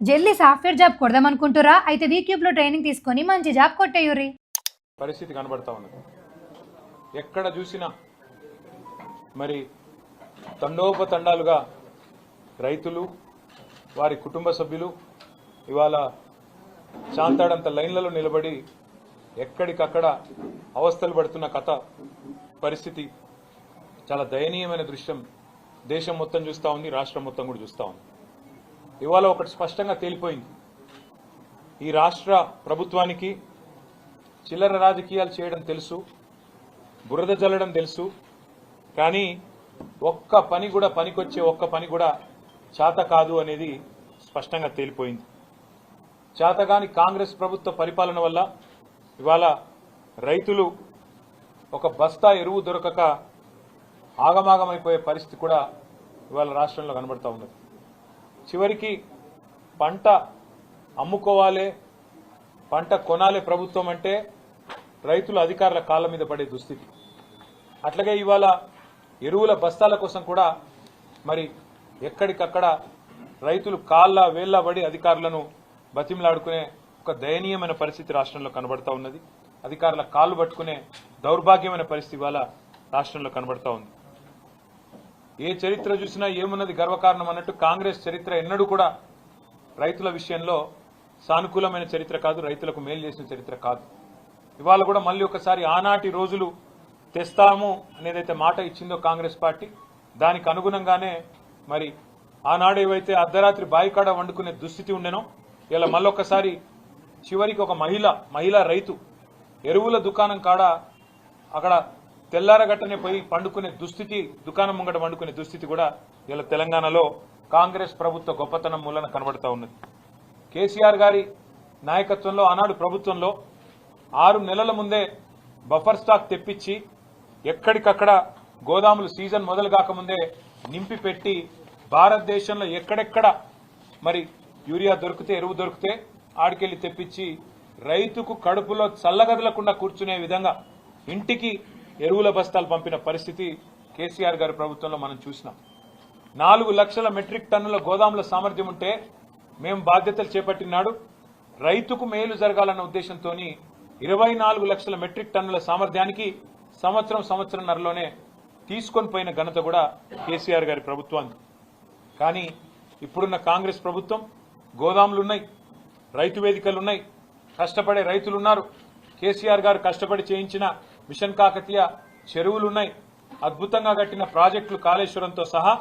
జల్దీ software job కొడదామనుకుంటురా? అయితే వీక్యూబ్లో training తీసుకొని మంచి జాబ్ కొట్టేయుర్రి. పరిస్థితి కనబడతా ఉన్నది. ఎక్కడ చూసినా మరి తండోపతండాలుగా రైతులు వారి కుటుంబ సభ్యులు ఇవాళ చాంతాడంత లైన్లలో నిలబడి ఎక్కడికక్కడ అవస్థలు పడుతున్న కథ పరిస్థితి చాలా దయనీయమైన దృశ్యం దేశం మొత్తం చూస్తూ ఉంది, రాష్ట్రం మొత్తం కూడా చూస్తూ ఉంది. ఇవాళ ఒకటి స్పష్టంగా తేలిపోయింది. ఈ రాష్ట్ర ప్రభుత్వానికి చిల్లర రాజకీయాలు చేయడం తెలుసు, బురద జల్లడం తెలుసు, కానీ ఒక్క పని కూడా పనికొచ్చే ఒక్క పని కూడా చేత కాదు అనేది స్పష్టంగా తేలిపోయింది. చేతగాని కాంగ్రెస్ ప్రభుత్వ పరిపాలన వల్ల ఇవాళ రైతులు ఒక బస్తా ఎరువు దొరకక ఆగమాగమైపోయే పరిస్థితి కూడా ఇవాళ రాష్ట్రంలో కనబడతా ఉన్నది. చివరికి పంట అమ్ముకోవాలి, పంట కొనాలి ప్రభుత్వం అంటే రైతులు అధికారుల కాళ్ళ మీద పడే దుస్థితి. అట్లాగే ఇవాళ ఎరువుల బస్తాల కోసం కూడా మరి ఎక్కడికక్కడ రైతులు కాళ్ళ వేళ్ల పడి అధికారులను బతిమలాడుకునే ఒక దయనీయమైన పరిస్థితి రాష్ట్రంలో కనబడతా ఉన్నది. అధికారుల కాళ్ళు పట్టుకునే దౌర్భాగ్యమైన పరిస్థితి ఇవాళ రాష్ట్రంలో కనబడతా ఉంది. ఏ చరిత్ర చూసినా ఏమున్నది గర్వకారణం అన్నట్టు కాంగ్రెస్ చరిత్ర ఎన్నడూ కూడా రైతుల విషయంలో సానుకూలమైన చరిత్ర కాదు, రైతులకు మేలు చేసిన చరిత్ర కాదు. ఇవాళ కూడా మళ్ళీ ఒకసారి ఆనాటి రోజులు తెస్తాము అనేదైతే మాట ఇచ్చిందో కాంగ్రెస్ పార్టీ, దానికి అనుగుణంగానే మరి ఆనాడేవైతే అర్ధరాత్రి బాయికాడ వండుకునే దుస్థితి ఉండేనో ఇలా మళ్ళొక్కసారి చివరికి ఒక మహిళా రైతు ఎరువుల దుకాణం కాడ అక్కడ తెల్లారగట్టనే పోయి పండుకునే దుస్థితి, దుకాణం ముంగట వండుకునే దుస్థితి కూడా ఇలా తెలంగాణలో కాంగ్రెస్ ప్రభుత్వ గొప్పతనం మూలన కనబడతా ఉన్నది. కేసీఆర్ గారి నాయకత్వంలో ఆనాడు ప్రభుత్వంలో 6 నెలల ముందే బఫర్ స్టాక్ తెప్పించి ఎక్కడికక్కడ గోదాములు సీజన్ మొదలు కాకముందే నింపి పెట్టి భారతదేశంలో ఎక్కడెక్కడ మరి యూరియా దొరికితే, ఎరువు దొరికితే ఆడికెళ్లి తెప్పించి రైతుకు కడుపులో చల్లగదలకుండా కూర్చునే విధంగా ఇంటికి ఎరువుల బస్తాలు పంపిన పరిస్థితి కేసీఆర్ గారి ప్రభుత్వంలో మనం చూసినాం. 4 లక్షల మెట్రిక్ టన్నుల గోదాముల సామర్థ్యం ఉంటే మేము బాధ్యతలు చేపట్టినాడు రైతుకు మేలు జరగాలన్న ఉద్దేశంతో 24 లక్షల మెట్రిక్ టన్నుల సామర్థ్యానికి సంవత్సరంన్నరలోనే తీసుకొని పోయిన ఘనత కూడా కేసీఆర్ గారి ప్రభుత్వానికి. కానీ ఇప్పుడున్న కాంగ్రెస్ ప్రభుత్వం గోదాములున్నాయి, రైతు వేదికలున్నాయి, కష్టపడే రైతులున్నారు. కేసీఆర్ గారు కష్టపడి చేయించిన మిషన్ కాకతీయ చెరువులున్నాయి, అద్భుతంగా కట్టిన ప్రాజెక్టులు కాళేశ్వరంతో సహా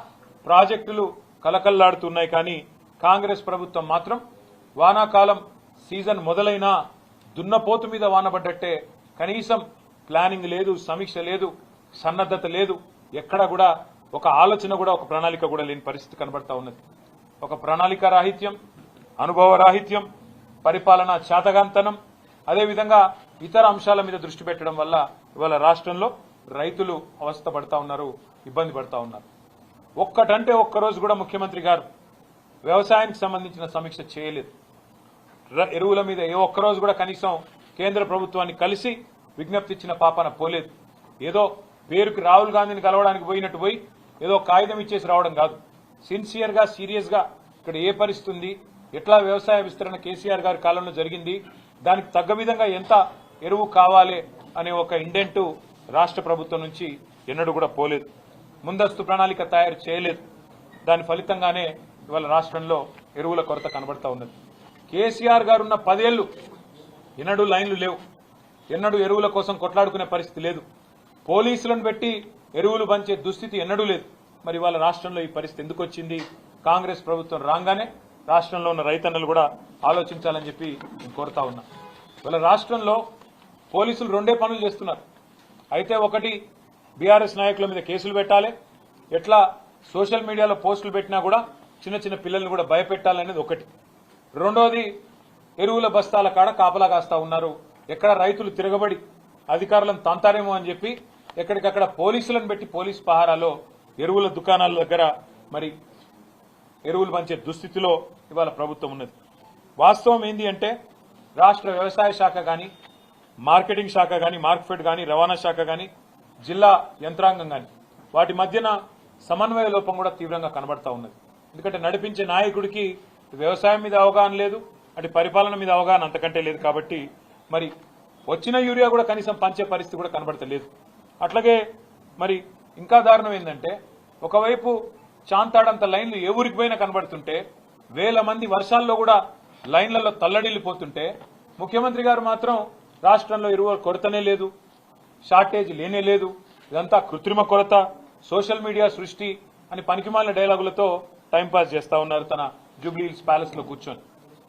ప్రాజెక్టులు కలకల్లాడుతున్నాయి. కానీ కాంగ్రెస్ ప్రభుత్వం మాత్రం వానాకాలం సీజన్ మొదలైనా దున్నపోతు మీద వానబడ్డట్టే కనీసం ప్లానింగ్ లేదు, సమీక్ష లేదు, సన్నద్ధత లేదు, ఎక్కడ కూడా ఒక ఆలోచన కూడా, ఒక ప్రణాళిక కూడా లేని పరిస్థితి కనబడతా ఉన్నది. ఒక ప్రణాళిక రాహిత్యం, అనుభవ రాహిత్యం, పరిపాలన చాతగాంతనం, అదేవిధంగా ఇతర అంశాల మీద దృష్టి పెట్టడం వల్ల ఇవాళ రాష్ట్రంలో రైతులు అవస్థ పడతా ఉన్నారు, ఇబ్బంది పడతా ఉన్నారు. ఒక్కటంటే ఒక్కరోజు కూడా ముఖ్యమంత్రి గారు వ్యవసాయానికి సంబంధించిన సమీక్ష చేయలేదు. ఎరువుల మీద ఏ ఒక్కరోజు కూడా కనీసం కేంద్ర ప్రభుత్వాన్ని కలిసి విజ్ఞప్తి ఇచ్చిన పాపన పోలేదు. ఏదో పేరుకి రాహుల్ గాంధీని కలవడానికి పోయినట్టు పోయి ఏదో కాగితం ఇచ్చేసి రావడం కాదు. సిన్సియర్గా, సీరియస్గా ఇక్కడ ఏ పరిస్థితి ఉంది, ఎట్లా వ్యవసాయ విస్తరణ కేసీఆర్ గారి కాలంలో జరిగింది, దానికి తగ్గ విధంగా ఎంత ఎరువు కావాలి అనే ఒక ఇండెంట్ రాష్ట్ర ప్రభుత్వం నుంచి ఎన్నడూ కూడా పోలేదు. ముందస్తు ప్రణాళిక తయారు చేయలేదు. దాని ఫలితంగానే ఇవాళ రాష్ట్రంలో ఎరువుల కొరత కనబడతా ఉన్నది. కేసీఆర్ గారు ఉన్న 10 ఏళ్లు ఎన్నడూ లైన్లు లేవు, ఎన్నడూ ఎరువుల కోసం కొట్లాడుకునే పరిస్థితి లేదు, పోలీసులను పెట్టి ఎరువులు పంచే దుస్థితి ఎన్నడూ లేదు. మరి ఇవాళ రాష్ట్రంలో ఈ పరిస్థితి ఎందుకు వచ్చింది? కాంగ్రెస్ ప్రభుత్వం రాగానే రాష్ట్రంలో ఉన్న రైతన్నలు కూడా ఆలోచించాలని చెప్పి నేను కోరుతా ఉన్నా. ఇవాళ రాష్ట్రంలో పోలీసులు 2 పనులు చేస్తున్నారు. అయితే ఒకటి బీఆర్ఎస్ నాయకుల మీద కేసులు పెట్టాలి, ఎట్లా సోషల్ మీడియాలో పోస్టులు పెట్టినా కూడా చిన్న చిన్న పిల్లల్ని కూడా భయపెట్టాలనేది ఒకటి. రెండోది ఎరువుల బస్తాల కాడ కాపలా కాస్తా ఉన్నారు. ఎక్కడ రైతులు తిరగబడి అధికారులను తంతారేమో అని చెప్పి ఎక్కడికక్కడ పోలీసులను పెట్టి పోలీస్ పహారాలో ఎరువుల దుకాణాల దగ్గర మరి ఎరువులు పంచే దుస్థితిలో ఇవాళ ప్రభుత్వం ఉన్నది. వాస్తవం ఏంది అంటే రాష్ట్ర వ్యవసాయ శాఖ కానీ, మార్కెటింగ్ శాఖ కానీ, మార్కెట్ కానీ, రవాణా శాఖ కానీ, జిల్లా యంత్రాంగం కానీ వాటి మధ్యన సమన్వయ లోపం కూడా తీవ్రంగా కనబడతా ఉన్నది. ఎందుకంటే నడిపించే నాయకుడికి వ్యవసాయం మీద అవగాహన లేదు, అటు పరిపాలన మీద అవగాహన అంతకంటే లేదు. కాబట్టి మరి వచ్చిన యూరియా కూడా కనీసం పంచే పరిస్థితి కూడా కనబడతలేదు. అట్లాగే మరి ఇంకా దారుణం ఏంటంటే ఒకవైపు చాంతాడంత లైన్లు ఏ ఊరికి పోయినా కనబడుతుంటే వేల మంది వర్షాల్లో కూడా లైన్లలో తల్లడిల్లిపోతుంటే ముఖ్యమంత్రి గారు మాత్రం రాష్ట్రంలో ఎరువుల కొరతనే లేదు, షార్టేజ్ లేనే లేదు, ఇదంతా కృత్రిమ కొరత, సోషల్ మీడియా సృష్టి అని పనికిమాలిన డైలాగులతో టైంపాస్ చేస్తా ఉన్నారు తన జూబ్లీ హిల్స్ ప్యాలెస్ లో కూర్చొని.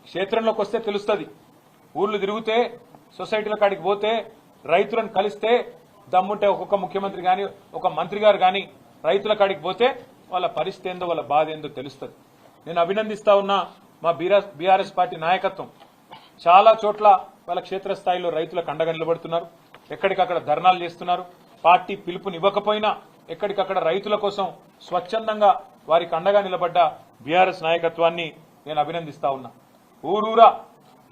క్షేత్రంలోకి వస్తే తెలుస్తుంది, ఊర్లు తిరిగితే సొసైటీల కాడికి పోతే రైతులను కలిస్తే దమ్ముంటే ఒక్కొక్క ముఖ్యమంత్రి కానీ ఒక మంత్రి గారు కానీ రైతుల కాడికి పోతే వాళ్ళ పరిస్థితి ఏందో వాళ్ళ బాధ ఏందో తెలుస్తుంది. నేను అభినందిస్తా ఉన్నా మా బీఆర్ఎస్ పార్టీ నాయకత్వం చాలా చోట్ల వాళ్ళ క్షేత్రస్థాయిలో రైతులకు అండగా నిలబడుతున్నారు, ఎక్కడికక్కడ ధర్నాలు చేస్తున్నారు. పార్టీ పిలుపునివ్వకపోయినా ఎక్కడికక్కడ రైతుల కోసం స్వచ్ఛందంగా వారికి అండగా నిలబడ్డ బీఆర్ఎస్ నాయకత్వాన్ని నేను అభినందిస్తా ఉన్నా. ఊరూరా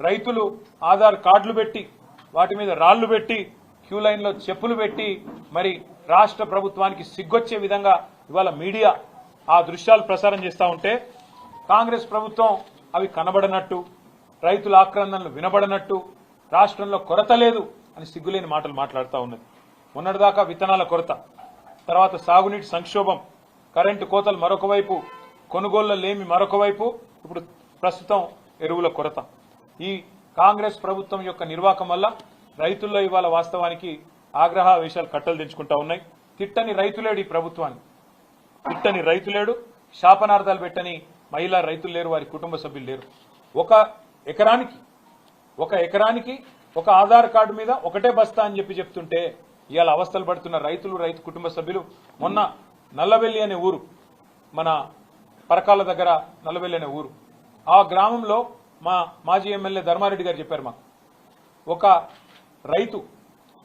రైతులు ఆధార్ కార్డులు పెట్టి వాటి మీద రాళ్లు పెట్టి క్యూ లైన్లో చెప్పులు పెట్టి మరి రాష్ట్ర ప్రభుత్వానికి సిగ్గొచ్చే విధంగా ఇవాళ మీడియా ఆ దృశ్యాలు ప్రసారం చేస్తూ ఉంటే కాంగ్రెస్ ప్రభుత్వం అవి కనబడనట్టు, రైతుల ఆక్రందనలు వినబడనట్టు, రాష్ట్రంలో కొరత లేదు అని సిగ్గులేని మాటలు మాట్లాడుతూ ఉన్నది. మొన్నటిదాకా విత్తనాల కొరత, తర్వాత సాగునీటి సంక్షోభం, కరెంటు కోతలు మరొక వైపు, కొనుగోళ్ల లేమి మరొక వైపు, ఇప్పుడు ప్రస్తుతం ఎరువుల కొరత. ఈ కాంగ్రెస్ ప్రభుత్వం యొక్క నిర్వాహకం వల్ల రైతుల్లో ఇవాళ వాస్తవానికి ఆగ్రహావేశాలు కట్టలు తెంచుకుంటా ఉన్నాయి. తిట్టని రైతులేడు ఈ ప్రభుత్వాన్ని, తిట్టని రైతులేడు, శాపనార్థాలు పెట్టని మహిళా రైతులు లేరు, వారి కుటుంబ సభ్యులు లేరు. ఒక ఎకరానికి ఒక ఆధార్ కార్డు మీద ఒకటే బస్తా అని చెప్తుంటే ఇవాళ అవస్థలు పడుతున్న రైతులు, రైతు కుటుంబ సభ్యులు. మొన్న నల్లవెల్లి అనే ఊరు, మన పరకాల దగ్గర నల్లవెల్లి అనే ఊరు, ఆ గ్రామంలో మా మాజీ ఎమ్మెల్యే ధర్మారెడ్డి గారు చెప్పారు మాకు, ఒక రైతు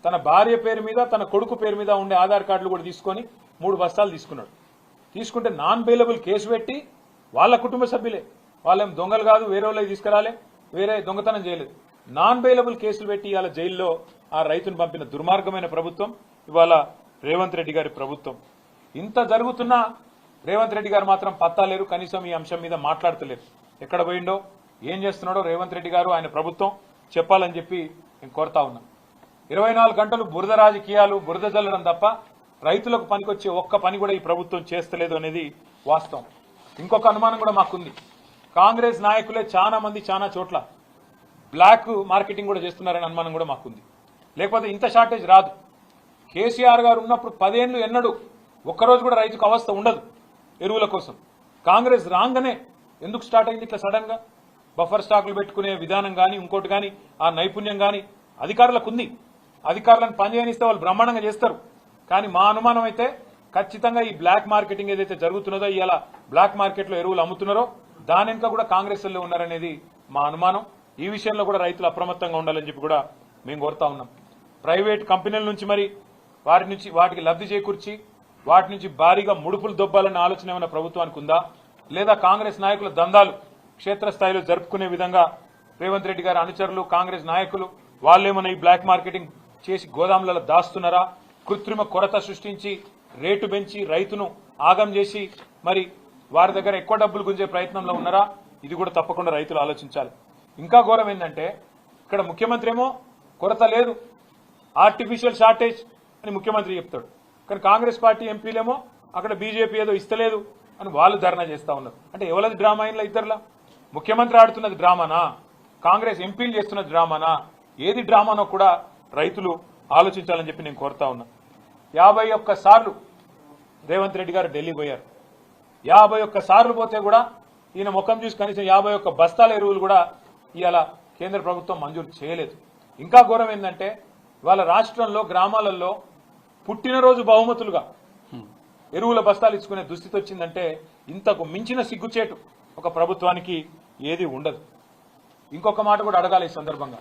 తన భార్య పేరు మీద తన కొడుకు పేరు మీద ఉండే ఆధార్ కార్డులు కూడా తీసుకొని 3 బస్తాలు తీసుకున్నాడు. తీసుకుంటే నాన్ బెయిలబుల్ కేసు పెట్టి వాళ్ళ కుటుంబ సభ్యులే, వాళ్ళేం దొంగలు కాదు, వేరే వాళ్ళకి తీసుకురాలే, వేరే దొంగతనం చేయలేదు, నాన్ బెయిలబుల్ కేసులు పెట్టి ఇవాళ జైల్లో ఆ రైతును పంపిన దుర్మార్గమైన ప్రభుత్వం ఇవాళ రేవంత్ రెడ్డి గారి ప్రభుత్వం. ఇంత జరుగుతున్నా రేవంత్ రెడ్డి గారు మాత్రం పత్తా లేరు, కనీసం ఈ అంశం మీద మాట్లాడతలేరు. ఎక్కడ పోయిండో ఏం చేస్తున్నాడో రేవంత్ రెడ్డి గారు, ఆయన ప్రభుత్వం చెప్పాలని చెప్పి నేను కోరుతా ఉన్నా. 24 గంటలు బురద రాజకీయాలు, బురద జల్లడం తప్ప రైతులకు పనికొచ్చే ఒక్క పని కూడా ఈ ప్రభుత్వం చేస్తలేదు అనేది వాస్తవం. ఇంకొక అనుమానం కూడా మాకుంది, కాంగ్రెస్ నాయకులే చాలా మంది చాలా చోట్ల బ్లాక్ మార్కెటింగ్ కూడా చేస్తున్నారనే అనుమానం కూడా మాకుంది. లేకపోతే ఇంత షార్టేజ్ రాదు. కేసీఆర్ గారు ఉన్నప్పుడు 10 ఏళ్లు ఎన్నడూ ఒక్కరోజు కూడా రైతుకు అవస్థ ఉండదు ఎరువుల కోసం. కాంగ్రెస్ రాగానే ఎందుకు స్టార్ట్ అయింది ఇట్లా సడన్ గా? బఫర్ స్టాకులు పెట్టుకునే విధానం కానీ ఇంకోటి కానీ ఆ నైపుణ్యం కానీ అధికారులకు ఉంది. అధికారులను పనిచేయనిస్తే వాళ్ళు బ్రహ్మాండంగా చేస్తారు. కానీ మా అనుమానం అయితే ఖచ్చితంగా ఈ బ్లాక్ మార్కెటింగ్ ఏదైతే జరుగుతున్నదో, ఇవాళ బ్లాక్ మార్కెట్లో ఎరువులు అమ్ముతున్నారో దాని వెనుక కూడా కాంగ్రెస్ వాళ్ళు ఉన్నారనేది మా అనుమానం. ఈ విషయంలో కూడా రైతులు అప్రమత్తంగా ఉండాలని చెప్పి కూడా మేము కోరుతా ఉన్నాం. ప్రైవేట్ కంపెనీల నుంచి మరి వాటికి లబ్ధి చేకూర్చి వాటి నుంచి భారీగా ముడుపులు దొబ్బాలన్న ఆలోచన ఏమైనా ప్రభుత్వానికి ఉందా? లేదా కాంగ్రెస్ నాయకుల దందాలు క్షేత్రస్థాయిలో జరుపుకునే విధంగా రేవంత్ రెడ్డి గారి అనుచరులు, కాంగ్రెస్ నాయకులు వాళ్ళేమన్నా ఈ బ్లాక్ మార్కెటింగ్ చేసి గోదాములలో దాస్తున్నారా? కృత్రిమ కొరత సృష్టించి రేటు పెంచి రైతును ఆగం చేసి మరి వారి దగ్గర ఎక్కువ డబ్బులు గుంజే ప్రయత్నంలో ఉన్నారా? ఇది కూడా తప్పకుండా రైతులు ఆలోచించాలి. ఇంకా ఘోరం ఏంటంటే ఇక్కడ ముఖ్యమంత్రి ఏమో కొరత లేదు, ఆర్టిఫిషియల్ షార్టేజ్ అని ముఖ్యమంత్రి చెప్తాడు. కానీ కాంగ్రెస్ పార్టీ ఎంపీలేమో అక్కడ బీజేపీ ఏదో ఇస్తలేదు అని వాళ్ళు ధర్నా చేస్తా ఉన్నారు. అంటే ఎవరిది డ్రామా అయినా ఇద్దరులా? ముఖ్యమంత్రి ఆడుతున్నది డ్రామానా? కాంగ్రెస్ ఎంపీలు చేస్తున్నది డ్రామానా? ఏది డ్రామానో కూడా రైతులు ఆలోచించాలని చెప్పి నేను కోరుతా ఉన్నా. 51 సార్లు రేవంత్ రెడ్డి గారు ఢిల్లీ పోయారు. 51 సార్లు పోతే కూడా ఈయన ముఖం చూసి కనీసం 51 బస్తాల ఎరువులు కూడా ఇవాళ కేంద్ర ప్రభుత్వం మంజూరు చేయలేదు. ఇంకా ఘోరం ఏంటంటే వాళ్ళ రాష్ట్రంలో గ్రామాలలో పుట్టినరోజు బహుమతులుగా ఎరువుల బస్తాలు ఇచ్చుకునే దుస్థితి వచ్చిందంటే ఇంతకు మించిన సిగ్గుచేటు ఒక ప్రభుత్వానికి ఏది ఉండదు. ఇంకొక మాట కూడా అడగాలి ఈ సందర్భంగా.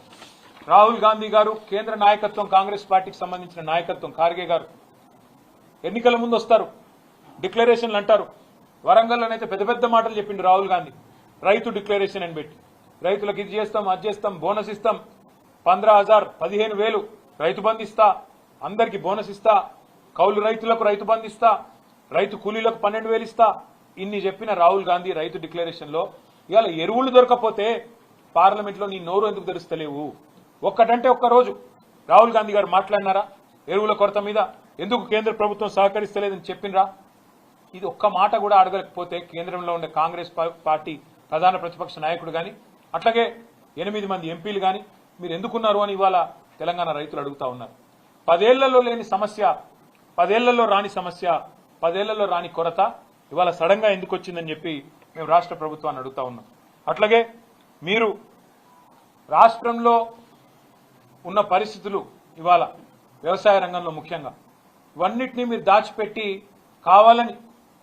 రాహుల్ గాంధీ గారు, కేంద్ర నాయకత్వం, కాంగ్రెస్ పార్టీకి సంబంధించిన నాయకత్వం, ఖార్గే గారు ఎన్నికల ముందు వస్తారు, డిక్లరేషన్లు అంటారు. వరంగల్లోనైతే పెద్ద పెద్ద మాటలు చెప్పిండు రాహుల్ గాంధీ. రైతు డిక్లరేషన్ అని పెట్టి రైతులకు ఇది చేస్తాం, అది చేస్తాం, బోనస్ ఇస్తాం, 15,000 15,000 రైతు బంధు ఇస్తా, అందరికి బోనస్ ఇస్తా, కౌలు రైతులకు రైతు బంధు ఇస్తా, రైతు కూలీలకు 12,000 ఇస్తా. ఇన్ని చెప్పిన రాహుల్ గాంధీ రైతు డిక్లరేషన్ లో ఇవాళ ఎరువులు దొరకపోతే పార్లమెంట్లో నీ నోరు ఎందుకు తెరుస్తలేవు? ఒక్కటంటే ఒక్కరోజు రాహుల్ గాంధీ గారు మాట్లాడినారా ఎరువుల కొరత మీద? ఎందుకు కేంద్ర ప్రభుత్వం సహకరిస్తలేదని చెప్పినరా? ఇది ఒక్క మాట కూడా అడగలేకపోతే కేంద్రంలో ఉండే కాంగ్రెస్ పార్టీ ప్రధాన ప్రతిపక్ష నాయకుడు కానీ అట్లాగే 8 మంది ఎంపీలు కానీ మీరు ఎందుకున్నారు అని ఇవాళ తెలంగాణ రైతులు అడుగుతా ఉన్నారు. 10 ఏళ్లలో లేని సమస్య, 10 ఏళ్లలో రాని సమస్య, 10 ఏళ్లలో రాని కొరత ఇవాళ సడన్ గా ఎందుకు వచ్చిందని చెప్పి మేము రాష్ట్ర ప్రభుత్వాన్ని అడుగుతా ఉన్నాం. అట్లాగే మీరు రాష్ట్రంలో ఉన్న పరిస్థితులు ఇవాళ వ్యవసాయ రంగంలో ముఖ్యంగా ఇవన్నిటినీ మీరు దాచిపెట్టి కావాలని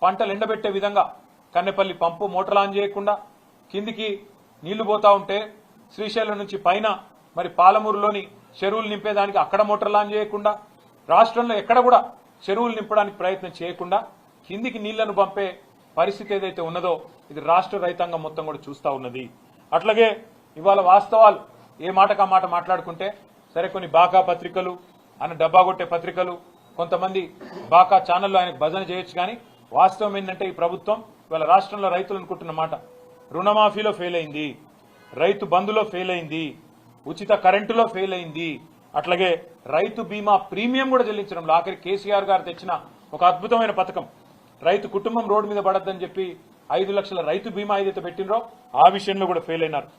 పంటలు ఎండబెట్టే విధంగా కన్నెపల్లి పంపు మోటార్ ఆన్ చేయకుండా కిందికి నీళ్లు పోతా ఉంటే శ్రీశైలం నుంచి పైన మరి పాలమూరులోని చెరువులు నింపేదానికి అక్కడ మోటార్లు ఆన్ చేయకుండా రాష్ట్రంలో ఎక్కడ కూడా చెరువులు నింపడానికి ప్రయత్నం చేయకుండా కిందికి నీళ్లను పంపే పరిస్థితి ఏదైతే ఉన్నదో ఇది రాష్ట్ర రైతాంగం మొత్తం కూడా చూస్తా ఉన్నది. అట్లాగే ఇవాళ వాస్తవాలు ఏ మాటకా మాట మాట్లాడుకుంటే సరే కొన్ని బాకా పత్రికలు ఆయన డబ్బా కొట్టే పత్రికలు కొంతమంది బాకా ఛానల్లో ఆయనకు భజన చేయొచ్చు కానీ వాస్తవం ఏంటంటే ఈ ప్రభుత్వం ఇవాళ రాష్ట్రంలో రైతులు అనుకుంటున్న మాట రుణమాఫీలో ఫెయిల్ అయింది, రైతు బంధులో ఫెయిల్ అయింది, ఉచిత కరెంటులో ఫెయిల్ అయింది, అట్లాగే రైతు బీమా ప్రీమియం కూడా చెల్లించడంలో ఆఖరి కేసీఆర్ గారు తెచ్చిన ఒక అద్భుతమైన పథకం రైతు కుటుంబం రోడ్డు మీద పడద్దని చెప్పి 5 లక్షల రైతు బీమా ఏదైతే పెట్టినరో ఆ విషయంలో కూడా ఫెయిల్ అయినారు.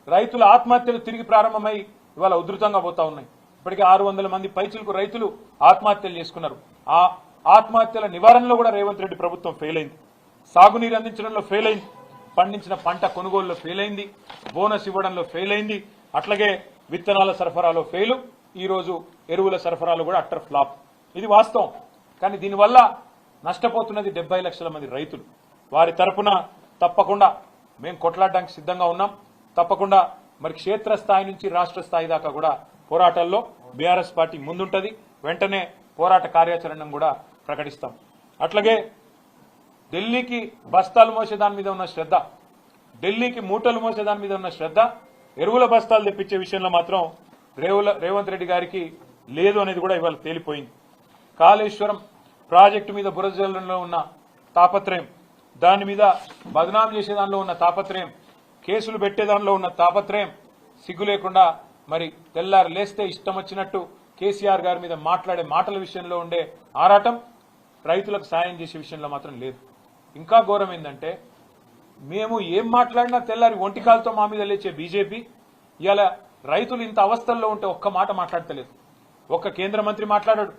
రైతుల ఆత్మహత్యలు తిరిగి ప్రారంభమై ఇవాళ ఉధృతంగా పోతా ఉన్నాయి. ఇప్పటికే 600 మంది పైచిలకు రైతులు ఆత్మహత్యలు చేసుకున్నారు. ఆ ఆత్మహత్యల నివారణలో కూడా రేవంత్ రెడ్డి ప్రభుత్వం ఫెయిల్ అయింది. సాగునీరు అందించడంలో ఫెయిల్ అయింది, పండించిన పంట కొనుగోలులో ఫెయిల్ అయింది, బోనస్ ఇవ్వడంలో ఫెయిల్ అయింది, అట్లాగే విత్తనాల సరఫరాలో ఫెయిల్, ఈ రోజు ఎరువుల సరఫరాలో కూడా అట్టర్ ఫ్లాప్. ఇది వాస్తవం. కానీ దీనివల్ల నష్టపోతున్నది 70 లక్షల మంది రైతులు. వారి తరపున తప్పకుండా మేము కొట్లాడడానికి సిద్ధంగా ఉన్నాం. తప్పకుండా మరి క్షేత్రస్థాయి నుంచి రాష్ట్ర స్థాయి దాకా కూడా పోరాటాల్లో బీఆర్ఎస్ పార్టీ ముందుంటది. వెంటనే పోరాట కార్యాచరణను కూడా ప్రకటిస్తాం. అట్లాగే ఢిల్లీకి బస్తాలు మోసే దాని మీద ఉన్న శ్రద్ధ, ఢిల్లీకి మూటలు మోసే దాని మీద ఉన్న శ్రద్ధ ఎరువుల బస్తాలు తెప్పించే విషయంలో మాత్రం రేవంత్ రెడ్డి గారికి లేదు అనేది కూడా ఇవాళ తేలిపోయింది. కాళేశ్వరం ప్రాజెక్టు మీద బురదజల్లంలో ఉన్న తాపత్రయం, దాని మీద బదనాం చేసే దానిలో ఉన్న తాపత్రయం, కేసులు పెట్టే దానిలో ఉన్న తాపత్రయం, సిగ్గు లేకుండా మరి తెల్లారు లేస్తే ఇష్టం వచ్చినట్టు కేసీఆర్ గారి మీద మాట్లాడే మాటల విషయంలో ఉండే ఆరాటం రైతులకు సాయం చేసే విషయంలో మాత్రం లేదు. ఇంకా ఘోరం ఏంటంటే మేము ఏం మాట్లాడినా తెల్లారి ఒంటికాలతో మా మీద లేచే బీజేపీ ఇవాళ రైతులు ఇంత అవస్థల్లో ఉంటే ఒక్క మాట మాట్లాడతలేదు. ఒక్క కేంద్ర మంత్రి మాట్లాడాడు,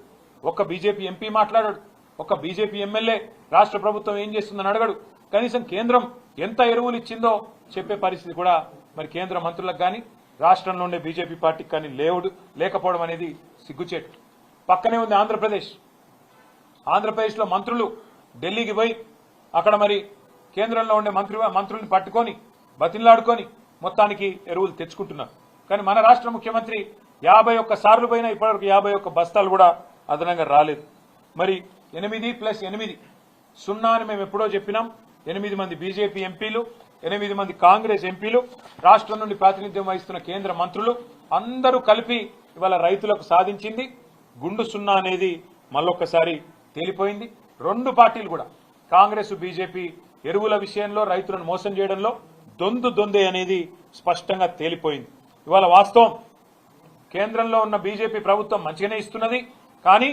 ఒక్క బీజేపీ ఎంపీ మాట్లాడాడు, ఒక్క బీజేపీ ఎమ్మెల్యే రాష్ట్ర ప్రభుత్వం ఏం చేస్తుందని అడగడు. కనీసం కేంద్రం ఎంత ఎరువులు ఇచ్చిందో చెప్పే పరిస్థితి కూడా మరి కేంద్ర మంత్రులకు కానీ రాష్ట్రంలో ఉండే బీజేపీ పార్టీకి కానీ లేకపోవడం అనేది సిగ్గుచేటు. పక్కనే ఉంది ఆంధ్రప్రదేశ్లో మంత్రులు ఢిల్లీకి పోయి అక్కడ మరి కేంద్రంలో ఉండే మంత్రుల్ని పట్టుకొని బతిల్లాడుకొని మొత్తానికి ఎరువులు తెచ్చుకుంటున్నారు. కానీ మన రాష్ట్ర ముఖ్యమంత్రి 51 సార్లు పోయినా ఇప్పటివరకు 51 బస్తాలు కూడా అదనంగా రాలేదు. మరి 8+8 0 అని మేము ఎప్పుడో చెప్పినాం. 8 మంది బీజేపీ ఎంపీలు, 8 మంది కాంగ్రెస్ ఎంపీలు, రాష్ట్రం నుండి ప్రాతినిధ్యం వహిస్తున్న కేంద్ర మంత్రులు అందరూ కలిపి ఇవాళ రైతులకు సాధించింది గుండు 0 అనేది మళ్ళొక్కసారి తేలిపోయింది. 2 పార్టీలు కూడా కాంగ్రెస్ బీజేపీ ఎరువుల విషయంలో రైతులను మోసం చేయడంలో దొందే అనేది స్పష్టంగా తేలిపోయింది. ఇవాళ వాస్తవం కేంద్రంలో ఉన్న బీజేపీ ప్రభుత్వం మంచిగానే ఇస్తున్నది, కానీ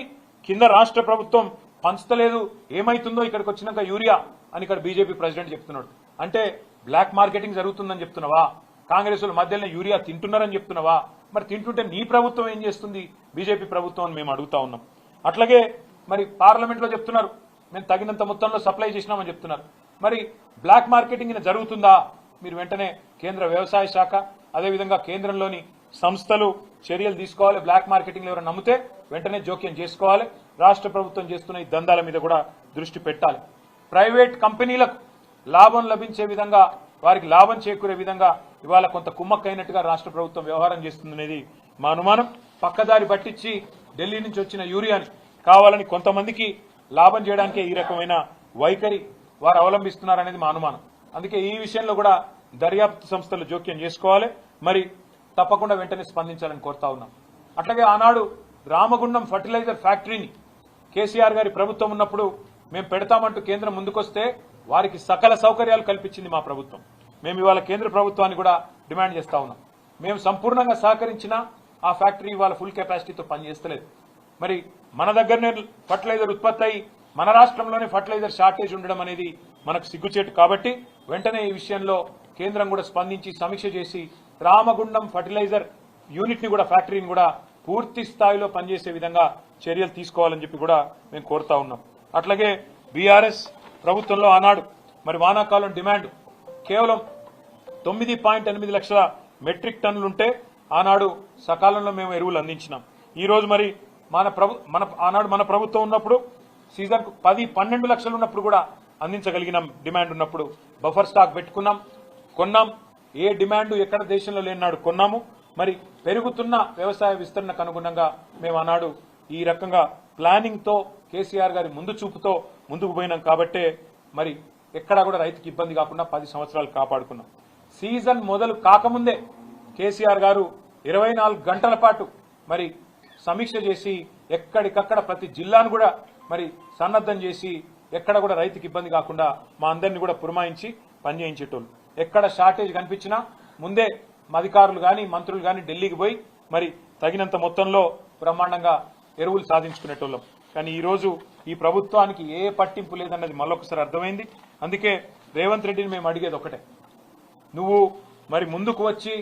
కింద రాష్ట్ర ప్రభుత్వం పంచలేదు. ఏమైతుందో ఇక్కడికి వచ్చినాక యూరియా అని ఇక్కడ బీజేపీ ప్రెసిడెంట్ చెప్తున్నాడు. అంటే బ్లాక్ మార్కెటింగ్ జరుగుతుందని చెప్తున్నావా? కాంగ్రెస్ మధ్యలో యూరియా తింటున్నారని చెప్తున్నావా? మరి తింటుంటే నీ ప్రభుత్వం ఏం చేస్తుంది బీజేపీ ప్రభుత్వం అని మేము అడుగుతా ఉన్నాం. అట్లాగే మరి పార్లమెంట్లో చెప్తున్నారు మేము తగినంత మొత్తంలో సప్లై చేసినామని చెప్తున్నారు. మరి బ్లాక్ మార్కెటింగ్ జరుగుతుందా? మీరు వెంటనే కేంద్ర వ్యవసాయ శాఖ అదేవిధంగా కేంద్రంలోని సంస్థలు చర్యలు తీసుకోవాలి. బ్లాక్ మార్కెటింగ్ ఎవరైనా నమ్మితే వెంటనే జోక్యం చేసుకోవాలి. రాష్ట్ర ప్రభుత్వం చేస్తున్న ఈ దందాల మీద కూడా దృష్టి పెట్టాలి. ప్రైవేట్ కంపెనీలకు లాభం లభించే విధంగా, వారికి లాభం చేకూరే విధంగా ఇవాళ కొంత కుమ్మక్కైనట్టుగా రాష్ట్ర ప్రభుత్వం వ్యవహారం చేస్తుందనేది మా అనుమానం. పక్కదారి పట్టించి ఢిల్లీ నుంచి వచ్చిన యూరియాని కావాలని కొంతమందికి లాభం చేయడానికే ఈ రకమైన వైఖరి వారు అవలంబిస్తున్నారనేది మా అనుమానం. అందుకే ఈ విషయంలో కూడా దర్యాప్తు సంస్థలు జోక్యం చేసుకోవాలి. మరి తప్పకుండా వెంటనే స్పందించాలని కోరుతా ఉన్నాం. అట్లాగే ఆనాడు రామగుండం ఫర్టిలైజర్ ఫ్యాక్టరీని కేసీఆర్ గారి ప్రభుత్వం ఉన్నప్పుడు మేము పెడతామంటూ కేంద్రం ముందుకొస్తే వారికి సకల సౌకర్యాలు కల్పించింది మా ప్రభుత్వం. మేము ఇవాళ కేంద్ర ప్రభుత్వాన్ని కూడా డిమాండ్ చేస్తా ఉన్నాం. మేము సంపూర్ణంగా సహకరించినా ఆ ఫ్యాక్టరీ ఇవాళ ఫుల్ కెపాసిటీతో పనిచేస్తలేదు. మరి మన దగ్గరనే ఫర్టిలైజర్ ఉత్పత్తి అయి మన రాష్ట్రంలోనే ఫర్టిలైజర్ షార్టేజ్ ఉండడం అనేది మనకు సిగ్గుచేటు. కాబట్టి వెంటనే ఈ విషయంలో కేంద్రం కూడా స్పందించి సమీక్ష చేసి రామగుండం ఫర్టిలైజర్ యూనిట్ ని కూడా ఫ్యాక్టరీని కూడా పూర్తి స్థాయిలో పనిచేసే విధంగా చర్యలు తీసుకోవాలని చెప్పి కూడా మేము కోరుతా ఉన్నాం. అట్లాగే బీఆర్ఎస్ ప్రభుత్వంలో ఆనాడు మరి వానాకాలం డిమాండ్ కేవలం 9.8 లక్షల మెట్రిక్ టన్నులుంటే ఆనాడు సకాలంలో మేము ఎరువులు అందించినాం. ఈ రోజు మరి ఆనాడు మన ప్రభుత్వం ఉన్నప్పుడు సీజన్ 10-12 లక్షలు ఉన్నప్పుడు కూడా అందించగలిగినాం. డిమాండ్ ఉన్నప్పుడు బఫర్ స్టాక్ పెట్టుకున్నాం, కొన్నాం. ఏ డిమాండ్ ఎక్కడ దేశంలో లేనాడు కొన్నాము. మరి పెరుగుతున్న వ్యవసాయ విస్తరణకు అనుగుణంగా మేము ఆనాడు ఈ రకంగా ప్లానింగ్ తో కేసీఆర్ గారి ముందు చూపుతో ముందుకు పోయినాం. కాబట్టే మరి ఎక్కడా కూడా రైతుకి ఇబ్బంది కాకుండా 10 సంవత్సరాలు కాపాడుకున్నాం. సీజన్ మొదలు కాకముందే కేసీఆర్ గారు 24 గంటల పాటు మరి సమీక్ష చేసి ఎక్కడికక్కడ ప్రతి జిల్లాను కూడా మరి సన్నద్ధం చేసి ఎక్కడ కూడా రైతుకి ఇబ్బంది కాకుండా మా అందరినీ కూడా పురమాయించి పనిచేయించేటోళ్ళు. ఎక్కడ షార్టేజ్ కనిపించినా ముందే అధికారులు కానీ మంత్రులు కానీ ఢిల్లీకి పోయి మరి తగినంత మొత్తంలో బ్రహ్మాండంగా ఎరువులు సాధించుకునేటోళ్ళం. కానీ ఈ రోజు ఈ ప్రభుత్వానికి ఏ పట్టింపు లేదన్నది మళ్ళొకసారి అర్థమైంది. అందుకే రేవంత్ రెడ్డిని మేము అడిగేది ఒకటే, నువ్వు మరి ముందుకు వచ్చి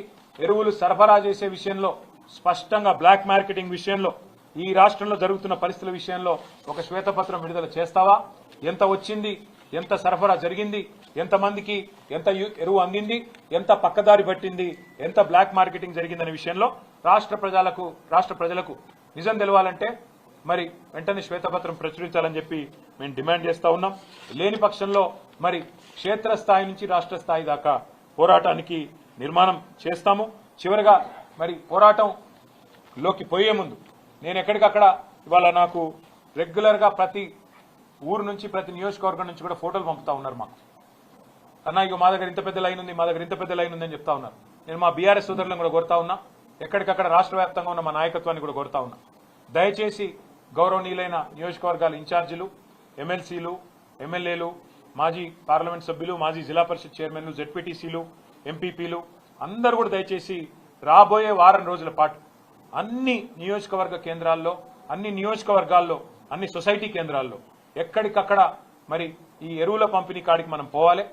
ఎరువులు సరఫరా చేసే విషయంలో స్పష్టంగా బ్లాక్ మార్కెటింగ్ విషయంలో ఈ రాష్ట్రంలో జరుగుతున్న పరిస్థితుల విషయంలో ఒక శ్వేతపత్రం విడుదల చేస్తావా? ఎంత వచ్చింది, ఎంత సరఫరా జరిగింది, ఎంతమందికి ఎంత ఎరువు అందింది, ఎంత పక్కదారి పట్టింది, ఎంత బ్లాక్ మార్కెటింగ్ జరిగిందనే విషయంలో రాష్ట్ర ప్రజలకు నిజం తెలవాలంటే మరి వెంటనే శ్వేతపత్రం ప్రచురించాలని చెప్పి మేము డిమాండ్ చేస్తా ఉన్నాం. లేని పక్షంలో మరి క్షేత్రస్థాయి నుంచి రాష్ట్ర స్థాయి దాకా పోరాటానికి నిర్మాణం చేస్తాము. చివరిగా మరి పోరాటంలోకి పోయే ముందు నేను ఎక్కడికక్కడ ఇవాళ నాకు రెగ్యులర్ గా ప్రతి ఊరు నుంచి ప్రతి నియోజకవర్గం నుంచి కూడా ఫోటోలు పంపుతా ఉన్నారు మాకు. అన్నా ఇక మా దగ్గర ఇంత పెద్ద లైన్ ఉంది, మా దగ్గర ఇంత పెద్ద లైన్ ఉందని చెప్తా ఉన్నారు. నేను మా బీఆర్ఎస్ సోదరులను కూడా కోరుతా ఉన్నా, ఎక్కడికక్కడ రాష్ట్ర వ్యాప్తంగా ఉన్న మా నాయకత్వాన్ని కూడా కోరుతా ఉన్నా, దయచేసి గౌరవనీయులైన నియోజకవర్గాల ఇన్ఛార్జీలు, ఎమ్మెల్సీలు, ఎమ్మెల్యేలు, మాజీ పార్లమెంట్ సభ్యులు, మాజీ జిల్లా పరిషత్ చైర్మన్లు, జెడ్పీటీసీలు, ఎంపీపీలు అందరూ కూడా దయచేసి రాబోయే వారం రోజుల పాటు అన్ని నియోజకవర్గ కేంద్రాల్లో, అన్ని నియోజకవర్గాల్లో, అన్ని సొసైటీ కేంద్రాల్లో ఎక్కడికక్కడ మరి ఈ ఎరువుల పంపిణీ కాడికి మనం పోవాలి,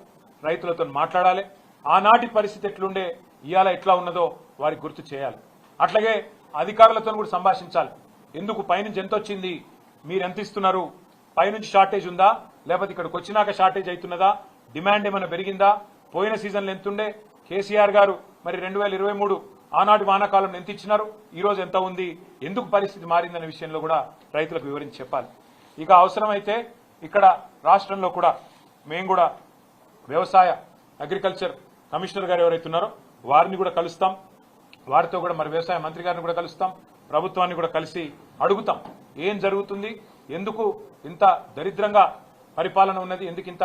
రైతులతో మాట్లాడాలి. ఆనాటి పరిస్థితి ఎట్లుండే ఇవాళ ఎట్లా ఉన్నదో వారికి గుర్తు చేయాలి. అట్లాగే అధికారులతో కూడా సంభాషించాలి. ఎందుకు పైనుంచి ఎంత వచ్చింది, మీరు ఎంత ఇస్తున్నారు, పైనుంచి షార్టేజ్ ఉందా, లేకపోతే ఇక్కడికి వచ్చినాక షార్టేజ్ అవుతున్నదా, డిమాండ్ ఏమైనా పెరిగిందా, పోయిన సీజన్లో ఎంతుండే, కేసీఆర్ గారు మరి 2023 ఆనాటి వానాకాలంలో ఎంత ఇచ్చినారు, ఈ రోజు ఎంత ఉంది, ఎందుకు పరిస్థితి మారిందనే విషయంలో కూడా రైతులకు వివరించి చెప్పాలి. ఇక అవసరమైతే ఇక్కడ రాష్ట్రంలో కూడా మేము కూడా వ్యవసాయ అగ్రికల్చర్ కమిషనర్ గారు ఎవరైతే ఉన్నారో వారిని కూడా కలుస్తాం, వారితో కూడా మరి వ్యవసాయ మంత్రి గారిని కూడా కలుస్తాం, ప్రభుత్వాన్ని కూడా కలిసి అడుగుతాం ఏం జరుగుతుంది, ఎందుకు ఇంత దరిద్రంగా పరిపాలన ఉన్నది, ఎందుకు ఇంత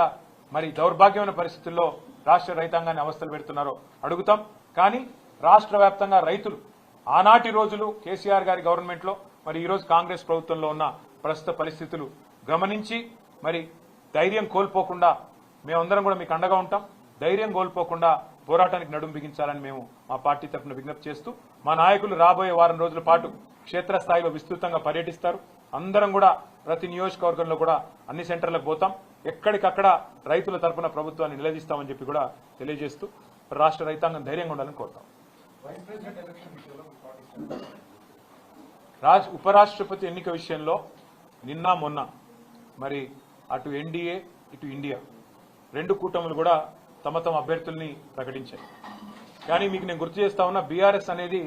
మరి దౌర్భాగ్యమైన పరిస్థితుల్లో రాష్ట్ర రైతాంగాన్ని అవస్థలు పెడుతున్నారో అడుగుతాం. కానీ రాష్ట్ర వ్యాప్తంగా రైతులు ఆనాటి రోజులు కేసీఆర్ గారి గవర్నమెంట్ లో మరి ఈ రోజు కాంగ్రెస్ ప్రభుత్వంలో ఉన్న ప్రస్తుత పరిస్థితులు గమనించి మరి ధైర్యం కోల్పోకుండా మేమందరం కూడా మీకు అండగా ఉంటాం. ధైర్యం కోల్పోకుండా పోరాటానికి నడుం బిగించాలని మేము మా పార్టీ తరఫున విజ్ఞప్తి చేస్తూ, మా నాయకులు రాబోయే వారం రోజుల పాటు క్షేత్రస్థాయిలో విస్తృతంగా పర్యటిస్తారు. అందరం కూడా ప్రతి నియోజకవర్గంలో కూడా అన్ని సెంటర్లకు పోతాం, ఎక్కడికక్కడ రైతుల తరఫున ప్రభుత్వాన్ని నిలదీస్తామని చెప్పి కూడా తెలియజేస్తూ రాష్ట్ర రైతాంగం ధైర్యంగా ఉండాలని కోరుతాం. ఉపరాష్ట్రపతి ఎన్నిక విషయంలో నిన్న మొన్న మరి అటు ఎన్డీఏ ఇటు ఇండియా రెండు కూటములు కూడా తమ అభ్యర్థుల్ని ప్రకటించాయి. కానీ మీకు నేను గుర్తు చేస్తా ఉన్నా, బీఆర్ఎస్ అనేది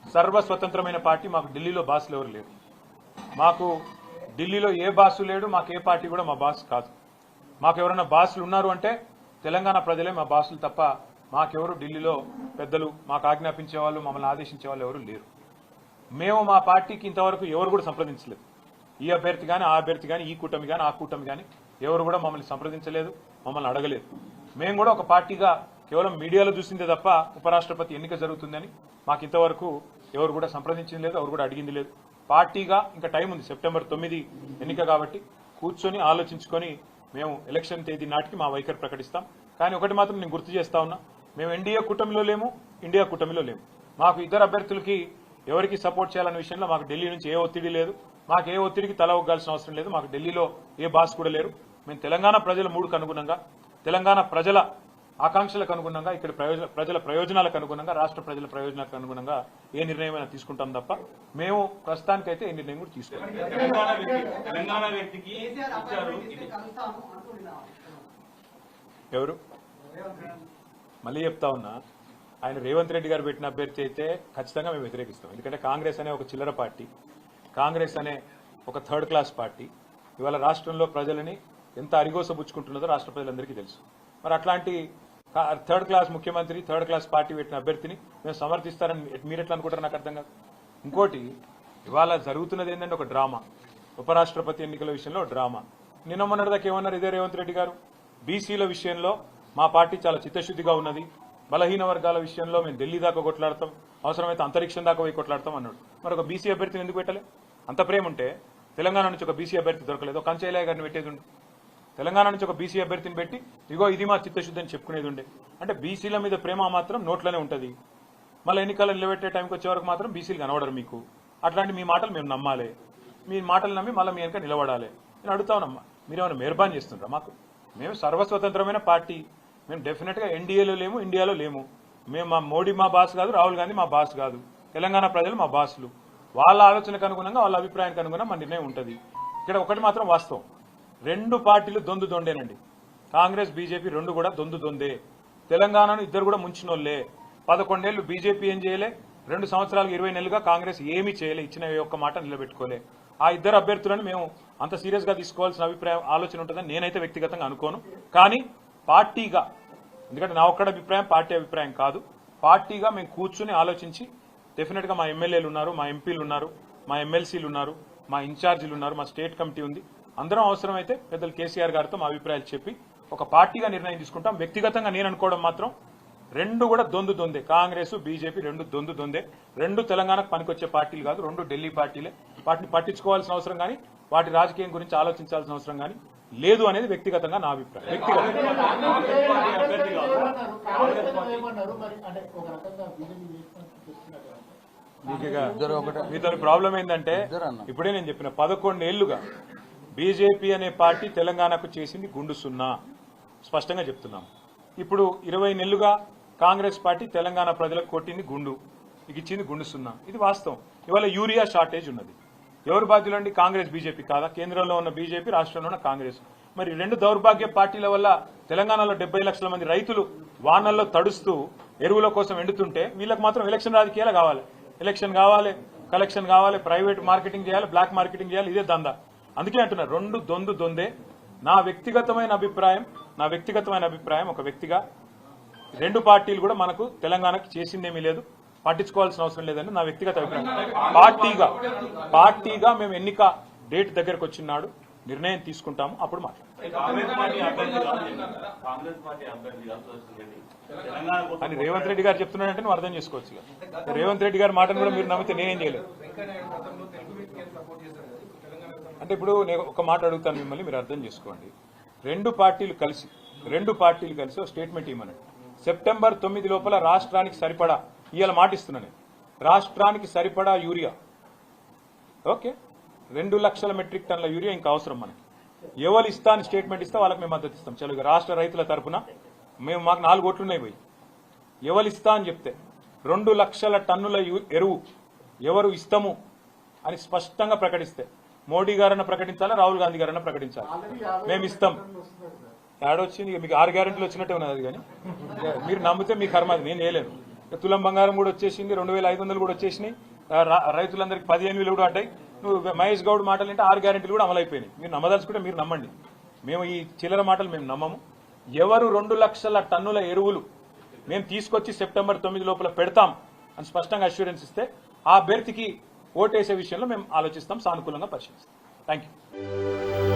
సర్వస్వతంత్రమైన పార్టీ. మాకు ఢిల్లీలో బాసులు ఎవరు లేరు, మాకు ఢిల్లీలో ఏ బాసు లేడు, మాకు ఏ పార్టీ కూడా మా బాస్ కాదు. మాకు ఎవరైనా బాసులు ఉన్నారు అంటే తెలంగాణ ప్రజలే మా బాసులు తప్ప మాకెవరు ఢిల్లీలో పెద్దలు మాకు ఆజ్ఞాపించే వాళ్ళు, మమ్మల్ని ఆదేశించే వాళ్ళు ఎవరు లేరు. మేము మా పార్టీకి ఇంతవరకు ఎవరు కూడా సంప్రదించలేదు. ఈ అభ్యర్థి కానీ ఆ అభ్యర్థి కానీ ఈ కూటమి కానీ ఆ కూటమి కానీ ఎవరు కూడా మమ్మల్ని సంప్రదించలేదు, మమ్మల్ని అడగలేదు. మేము కూడా ఒక పార్టీగా కేవలం మీడియాలో చూసిందే తప్ప ఉపరాష్ట్రపతి ఎన్నిక జరుగుతుందని మాకు ఇంతవరకు ఎవరు కూడా సంప్రదించింది లేదు, ఎవరు కూడా అడిగింది లేదు. పార్టీగా ఇంకా టైం ఉంది, సెప్టెంబర్ 9 ఎన్నిక కాబట్టి కూర్చొని ఆలోచించుకొని మేము ఎలక్షన్ తేదీ నాటికి మా వైఖరి ప్రకటిస్తాం. కానీ ఒకటి మాత్రం నేను గుర్తు చేస్తా ఉన్నా, మేము ఎన్డీఏ కూటమిలో లేము, ఇండియా కూటమిలో లేము. మాకు ఇద్దరు అభ్యర్థులకి ఎవరికి సపోర్ట్ చేయాలనే విషయంలో మాకు ఢిల్లీ నుంచి ఏ ఒత్తిడి లేదు, మాకు ఏ ఒత్తిడికి తల ఒగ్గాల్సిన అవసరం లేదు. మాకు ఢిల్లీలో ఏ బాస్ కూడా లేరు. మేము తెలంగాణ ప్రజల మూడుకు అనుగుణంగా, తెలంగాణ ప్రజల ఆకాంక్షలకు అనుగుణంగా, ఇక్కడ ప్రజల ప్రయోజనాలకు అనుగుణంగా, రాష్ట్ర ప్రజల ప్రయోజనాలకు అనుగుణంగా ఏ నిర్ణయమైనా తీసుకుంటాం తప్ప మేము ప్రస్తుతానికైతే ఏ నిర్ణయం కూడా తీసుకోవాలి. ఎవరు మళ్ళీ చెప్తా ఉన్నా, ఆయన రేవంత్ రెడ్డి గారు పెట్టిన అభ్యర్థి అయితే ఖచ్చితంగా మేము వ్యతిరేకిస్తాం. ఎందుకంటే కాంగ్రెస్ అనే ఒక చిల్లర పార్టీ, కాంగ్రెస్ అనే ఒక థర్డ్ క్లాస్ పార్టీ ఇవాళ రాష్ట్రంలో ప్రజలని ఎంత అరిగోసబుచ్చుకుంటున్నదో రాష్ట్ర ప్రజలందరికీ తెలుసు. మరి అట్లాంటి థర్డ్ క్లాస్ ముఖ్యమంత్రి, థర్డ్ క్లాస్ పార్టీ పెట్టిన అభ్యర్థిని మేము సమర్థిస్తారని మీరు ఎట్లా అనుకుంటారు? నాకు అర్థం కాదు. ఇంకోటి, ఇవాళ జరుగుతున్నది ఏంటంటే ఒక డ్రామా, ఉపరాష్ట్రపతి ఎన్నికల విషయంలో డ్రామా. నిన్న మొన్నటిదాకా ఏమన్నారు ఇదే రేవంత్ రెడ్డి గారు, బీసీల విషయంలో మా పార్టీ చాలా చిత్తశుద్ధిగా ఉన్నది, బలహీన వర్గాల విషయంలో మేము ఢిల్లీ దాకా కొట్లాడతాం, అవసరమైతే అంతరిక్షం దాకా పోయి కొట్లాడతాం అన్నాడు. మరి ఒక బీసీ అభ్యర్థిని ఎందుకు పెట్టలే? అంత ప్రేమ ఉంటే తెలంగాణ నుంచి ఒక బీసీ అభ్యర్థి దొరకలేదు, ఒక కంచయ్య గారిని పెట్టేది ఉండే. తెలంగాణ నుంచి ఒక బీసీ అభ్యర్థిని పెట్టి ఇగో ఇది మా చిత్తశుద్ధి అని చెప్పుకునేది ఉండే. అంటే బీసీల మీద ప్రేమ మాత్రం నోట్లోనే ఉంటుంది, మళ్ళీ ఎన్నికలు నిలబెట్టే టైంకి వచ్చే వరకు మాత్రం బీసీలు కనబడరు మీకు. అట్లాంటి మీ మాటలు మేము నమ్మాలి, మీ మాటలు నమ్మి మళ్ళీ మీ వెనక నిలబడాలి. నేను అడుగుతానమ్మా, మీరేమైనా మెహర్బాన్ చేస్తుండ్రా? మాకు మేము సర్వస్వతంత్రమైన పార్టీ, మేము డెఫినెట్గా ఎన్డీఏలో లేము, ఇండియాలో లేము. మేము మా మోడీ మా బాస్ కాదు, రాహుల్ గాంధీ మా బాస్ కాదు, తెలంగాణ ప్రజలు మా బాసులు. వాళ్ళ ఆలోచనకు అనుగుణంగా, వాళ్ళ అభిప్రాయానికి అనుగుణంగా మా నిర్ణయం ఉంటుంది. ఇక్కడ ఒకటి మాత్రం వాస్తవం, రెండు పార్టీలు దొందు దొండేనండి. కాంగ్రెస్ బీజేపీ రెండు కూడా దొందు దొందే. తెలంగాణను ఇద్దరు కూడా ముంచినోళ్లే. 11 ఏళ్లు బీజేపీ ఏం చేయలే, 2 సంవత్సరాలకు 20 నెలలుగా కాంగ్రెస్ ఏమీ చేయలే, ఇచ్చిన ఒక్క మాట నిలబెట్టుకోలే. ఆ ఇద్దరు అభ్యర్థులను మేము అంత సీరియస్ గా తీసుకోవాల్సిన ఆలోచన ఉంటుందని నేనైతే వ్యక్తిగతంగా అనుకోను. కానీ పార్టీగా, ఎందుకంటే నా ఒక్కడ అభిప్రాయం పార్టీ అభిప్రాయం కాదు, పార్టీగా మేము కూర్చుని ఆలోచించి డెఫినెట్ గా మా ఎమ్మెల్యేలు ఉన్నారు, మా ఎంపీలు ఉన్నారు, మా ఎమ్మెల్సీలు ఉన్నారు, మా ఇన్ఛార్జీలు ఉన్నారు, మా స్టేట్ కమిటీ ఉంది, అందరం అవసరమైతే పెద్దలు కేసీఆర్ గారితో మా అభిప్రాయాలు చెప్పి ఒక పార్టీగా నిర్ణయం తీసుకుంటాం. వ్యక్తిగతంగా నేను అనుకోవడం మాత్రం రెండు కూడా దొందు దొందే, కాంగ్రెస్ బీజేపీ రెండు దొందు దొందే. రెండు తెలంగాణకు పనికొచ్చే పార్టీలు కాదు, రెండు ఢిల్లీ పార్టీలే. వాటిని పట్టించుకోవాల్సిన అవసరం కానీ, వాటి రాజకీయం గురించి ఆలోచించాల్సిన అవసరం కానీ లేదు అనేది వ్యక్తిగతంగా నా అభిప్రాయం. మీతో ప్రాబ్లం ఏంటంటే, ఇప్పుడే నేను చెప్పిన 11 ఏళ్లుగా బీజేపీ అనే పార్టీ తెలంగాణకు చేసింది గుండు సున్నా, స్పష్టంగా చెప్తున్నాం. ఇప్పుడు 20 నెలలుగా కాంగ్రెస్ పార్టీ తెలంగాణ ప్రజలకు కొట్టింది గుండు, ఇచ్చింది గుండు సున్నా. ఇది వాస్తవం. ఇవాళ యూరియా షార్టేజ్ ఉన్నది. ఎవరు బాధ్యులండి? కాంగ్రెస్ బీజేపీ కాదా? కేంద్రంలో ఉన్న బీజేపీ, రాష్ట్రంలో ఉన్న కాంగ్రెస్. మరి రెండు దౌర్భాగ్య పార్టీల వల్ల తెలంగాణలో 70 లక్షల మంది రైతులు వానల్లో తడుస్తూ ఎరువుల కోసం ఎండుతుంటే వీళ్ళకి మాత్రం ఎలక్షన్ రాజకీయాలు కావాలి, ఎలక్షన్ కావాలి, కలెక్షన్ కావాలి, ప్రైవేట్ మార్కెటింగ్ చేయాలి, బ్లాక్ మార్కెటింగ్ చేయాలి, ఇదే దందా. అందుకే అంటున్నారు రెండు దొందు దొందే. నా వ్యక్తిగతమైన అభిప్రాయం ఒక వ్యక్తిగా, రెండు పార్టీలు కూడా మనకు తెలంగాణకు చేసిందేమీ లేదు, పట్టించుకోవాల్సిన అవసరం లేదని నా వ్యక్తిగత అభిప్రాయం. పార్టీగా మేము ఎన్నిక డేట్ దగ్గరకు వచ్చినాడు నిర్ణయం తీసుకుంటాము, అప్పుడు అని రేవంత్ రెడ్డి గారు చెప్తున్నాడంటే నువ్వు అర్థం చేసుకోవచ్చు. రేవంత్ రెడ్డి గారి మాటను కూడా మీరు నమ్మితే నేనేం చేయలేదు. అంటే ఇప్పుడు నేను ఒక మాట అడుగుతాను మిమ్మల్ని, మీరు అర్థం చేసుకోండి. రెండు పార్టీలు కలిసి ఒక స్టేట్మెంట్ ఇవ్వమనండి. సెప్టెంబర్ 9 లోపల రాష్ట్రానికి సరిపడా, ఇవాళ మాటిస్తున్నాను, రాష్ట్రానికి సరిపడా యూరియా, ఓకే, 2 లక్షల మెట్రిక్ టన్నుల యూరియా ఇంకా అవసరం మనకి. ఎవరు ఇస్తా అని స్టేట్మెంట్ ఇస్తే వాళ్ళకి మేము మద్దతు ఇస్తాం. చలో రాష్ట్ర రైతుల తరఫున మాకు 4 ఓట్లు ఉన్నాయి పోయి, ఎవరు ఇస్తా అని చెప్తే 2 లక్షల టన్నుల ఎరువు ఎవరు ఇస్తాము అని స్పష్టంగా ప్రకటిస్తే, మోడీ గారన్నా ప్రకటించాలా, రాహుల్ గాంధీ గారన్నా ప్రకటించాలి, మేము ఇస్తాం. ఏడొచ్చింది మీకు 6 గ్యారెంటీలు వచ్చినట్టే ఉన్నది. కానీ మీరు నమ్మితే మీ కర్మ, అది నేను చేయలేను. తులం బంగారం కూడా వచ్చేసింది, 2500 కూడా వచ్చేసినాయి, రైతులందరికీ 15,000 కూడా అడ్డాయి. నువ్వు మహేష్ గౌడ్ మాటలు అంటే 6 గ్యారెంటీలు కూడా అమలైపోయినాయి. మీరు నమ్మదలుచుకుంటే మీరు నమ్మండి, మేము ఈ చిల్లర మాటలు మేము నమ్మము. ఎవరు 2 లక్షల టన్నుల ఎరువులు మేము తీసుకొచ్చి సెప్టెంబర్ 9 లోపల పెడతాం అని స్పష్టంగా అష్యూరెన్స్ ఇస్తే ఆ అభ్యర్థికి ఓటేసే విషయంలో మేము ఆలోచిస్తాం, సానుకూలంగా పరిశీలిస్తాం. Thank you.